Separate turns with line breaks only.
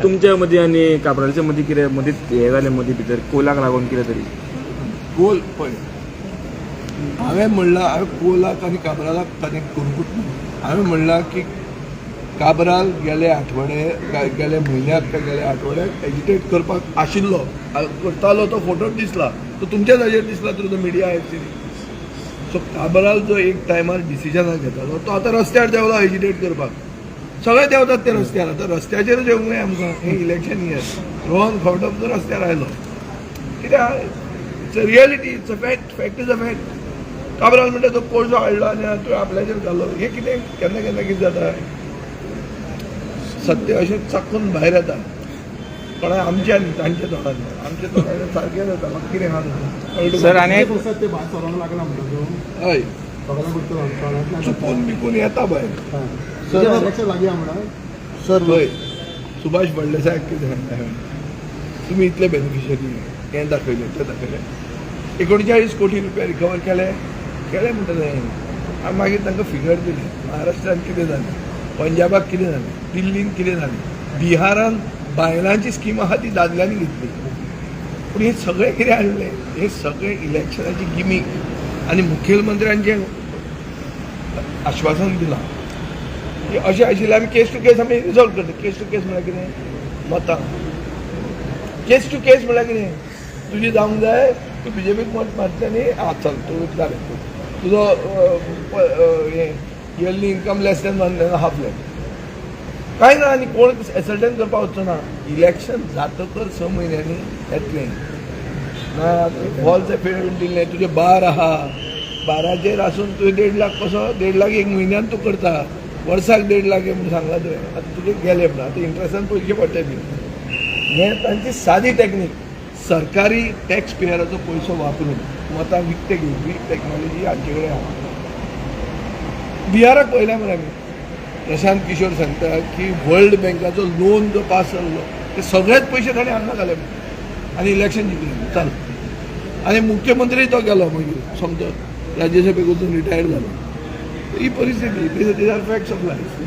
तुमच्या मध्ये आणि काबराच्या मध्ये कितें मध्ये हे जालें मदीं भितर कोलाक लागून कितें तरी
कोल पळय हांवें म्हणलां हांवें कोलाक आनी काबरालाक कनेक्ट करूंकूच ना. हांवें म्हणलां की काबराल गेले म्हयन्याक काय गेले आठवड्याक एजिटेट करपाक आशिल्लो करतालो तो फोटो दिसला तो तुमच्या जाग्यार दिसला through the media actually. So Cabral जो एक टायमार डिसिजनां घेतालो तो आतां रस्त्यार देवला एजिटेट करपाक. सगळे देंवतात ते रस्त्यार. आतां रस्त्याचेर जेवंक जाय आमकां हें इलेक्शन इयर रोहन खंवटप जो रस्त्यार आयलो कित्याक it's a reality it's a fact is a fact. Cabral म्हणटा तो कोळसो हाडलो आनी तुवें आपल्याचेर घालो हें कितें केन्ना केन्ना कितें जाता सत्य अशें चाकून भायर येता कोणा आमच्या न्ही तांच्या तोंडान आमच्या तोंडान सारकें जाता म्हाका कितें आहा
सर आनी
ते भायर सरोंक लागला म्हणटा
हय
तो
चुकून बिकून येता भायर.
इलेक्शन लागया म्हणा
सर हय सुभाष फडणवीसाक कितें सांगता तुमी इतले बेनिफिशरी हें दाखयलें तें दाखयलें 39 कोटी रुपया रिकवर केले म्हणटलें आनी मागीर तांकां फिगर दिली महाराष्ट्रान कितें जालें पंजाबाक कितें जालें दिल्लीन कितें जालें बिहारान बायलांची स्कीम आहा ती दादल्यांनी घेतली. पूण हे सगळें कितें हाडलें हे सगळें इलेक्शनाची गिमीक आनी मुखेलमंत्र्यांचें आश्वासन दिलां की अशें आशिल्लें आमी केस टू केस आमी रिजॉल्व करता. केस टू केस म्हळ्यार कितें मतां केस टू केस म्हळ्यार कितें तुजी जावंक जाय तूं बीजेपीक मत मारता न्ही चल तूं जालें तुजो इयरली इनकम लेस दॅन 1.5 lakh कांय ना आनी कोण एसल्टन करपाक वचचो ना. इलेक्शन जातकर 6 म्हयन्यांनी येतलें ना फॉल्स एफिडेवीट दिल्लें तुजे बार आहा बाराचेर आसून तुवें 1.5 लाख कसो 1.5 लाख एक म्हयन्यान तूं करता वर्साक 1.5 लाख म्हणून सांगला तुवें आतां तुजे गेले म्हणून आतां इंट्रस्टान पयशे पडटा बी हें तांची सादी टॅक्नीक. सरकारी टॅक्स पेयराचो पयसो वापरून मतां विकते घेवपी टॅक्नॉलॉजी हांचे कडेन आहा. बिहाराक पळयल्या मरे आमी प्रशांत किशोर सांगता की वर्ल्ड बँकाचो लोन जो पास जाल्लो ते सगळेच पयशे ताणें हांगा घाले आनी इलेक्शन जिखलें चल. आनी मुख्यमंत्री तो गेलो मागीर समजो राज्यसभेक वचून रिटायर जालो. ही परिस्थिती these are facts of life.